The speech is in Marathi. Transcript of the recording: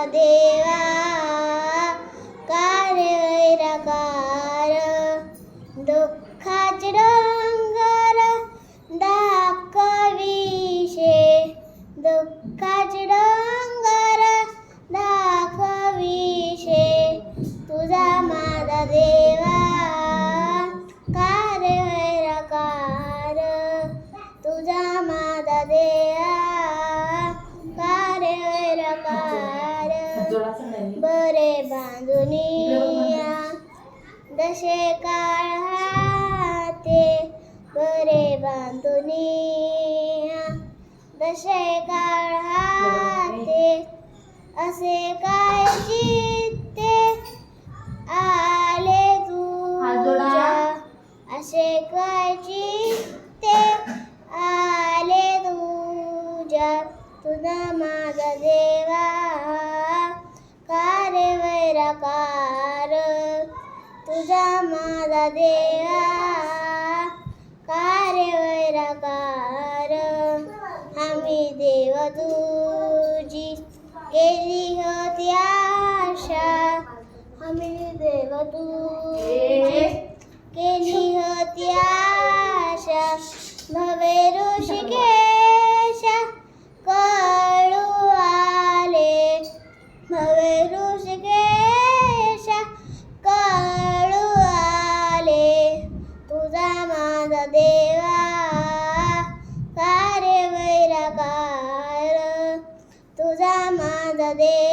देवा कार्य वैराकार दुःखाचे डोंगर दाखविशे दुःखाचे डोंगर दाखविशे तुझा माझा देवा कार्य वैराकार तुझा माझा देवा कार्य वैराकार बरे बांधुनिया दशे काळ हाते बरे बांधुनिया दशे काळ हाते असे काय चित्ते आले तुझ्या असे काय चित्ते आले तुझ्या तुझा माझा देवा कार्य वैराकार तुझा माझा देवा कार्य वैराकार आम्ही देव तुझी केली होती आशा आम्ही देव तुझी केली होती आशा भवे ऋषिकेशा कळू आले भवे ऋषिकेशा कळू आले तुझा माझा देवा कार्य वैराकार तुझा माझा देवा